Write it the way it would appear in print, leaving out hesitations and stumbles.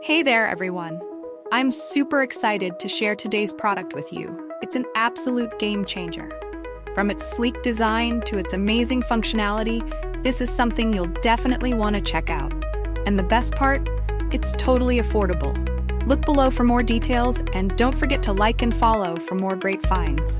Hey there, everyone. I'm super excited to share today's product with you. It's an absolute game changer. From its sleek design to its amazing functionality, this is something you'll definitely want to check out. And the best part? It's totally affordable. Look below for more details and don't forget to like and follow for more great finds.